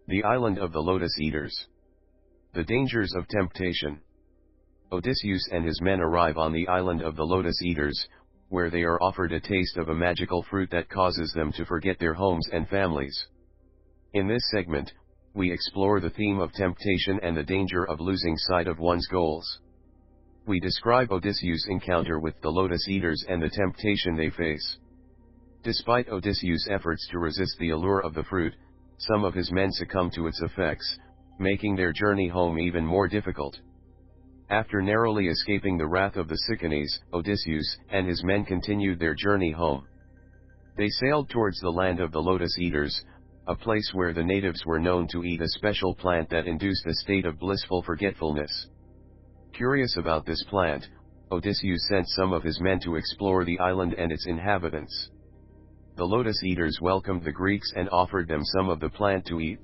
The island of the Lotus-Eaters. The dangers of temptation. Odysseus and his men arrive on the island of the Lotus-Eaters, where they are offered a taste of a magical fruit that causes them to forget their homes and families. In this segment, we explore the theme of temptation and the danger of losing sight of one's goals. We describe Odysseus' encounter with the Lotus-Eaters and the temptation they face. Despite Odysseus' efforts to resist the allure of the fruit, some of his men succumb to its effects, making their journey home even more difficult. After narrowly escaping the wrath of the Cicones, Odysseus and his men continued their journey home. They sailed towards the land of the Lotus-Eaters, a place where the natives were known to eat a special plant that induced a state of blissful forgetfulness. Curious about this plant, Odysseus sent some of his men to explore the island and its inhabitants. The Lotus-Eaters welcomed the Greeks and offered them some of the plant to eat.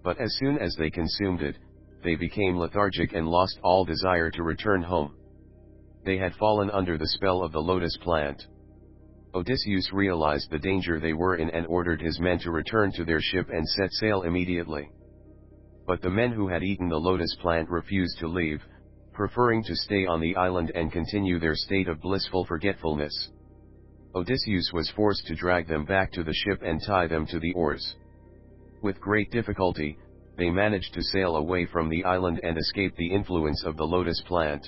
But as soon as they consumed it, they became lethargic and lost all desire to return home. They had fallen under the spell of the lotus plant. Odysseus realized the danger they were in and ordered his men to return to their ship and set sail immediately. But the men who had eaten the lotus plant refused to leave, preferring to stay on the island and continue their state of blissful forgetfulness. Odysseus was forced to drag them back to the ship and tie them to the oars. With great difficulty, they managed to sail away from the island and escape the influence of the lotus plant.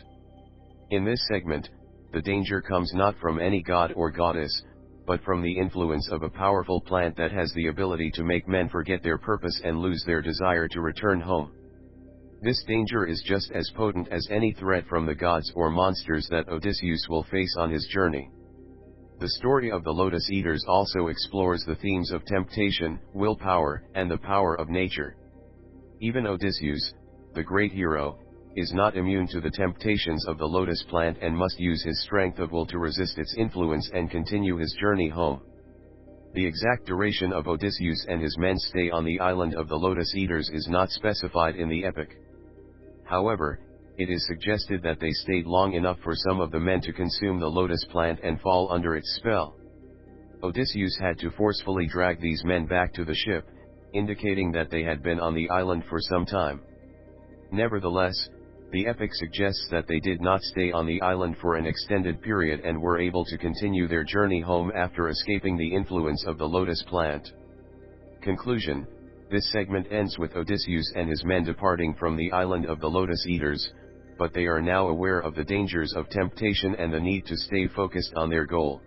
In this segment, the danger comes not from any god or goddess, but from the influence of a powerful plant that has the ability to make men forget their purpose and lose their desire to return home. This danger is just as potent as any threat from the gods or monsters that Odysseus will face on his journey. The story of the Lotus-Eaters also explores the themes of temptation, willpower, and the power of nature. Even Odysseus, the great hero, is not immune to the temptations of the lotus plant and must use his strength of will to resist its influence and continue his journey home. The exact duration of Odysseus and his men's stay on the island of the Lotus-Eaters is not specified in the epic. However, it is suggested that they stayed long enough for some of the men to consume the lotus plant and fall under its spell. Odysseus had to forcefully drag these men back to the ship, indicating that they had been on the island for some time. Nevertheless, the epic suggests that they did not stay on the island for an extended period and were able to continue their journey home after escaping the influence of the lotus plant. Conclusion: this segment ends with Odysseus and his men departing from the island of the Lotus-Eaters, but they are now aware of the dangers of temptation and the need to stay focused on their goal.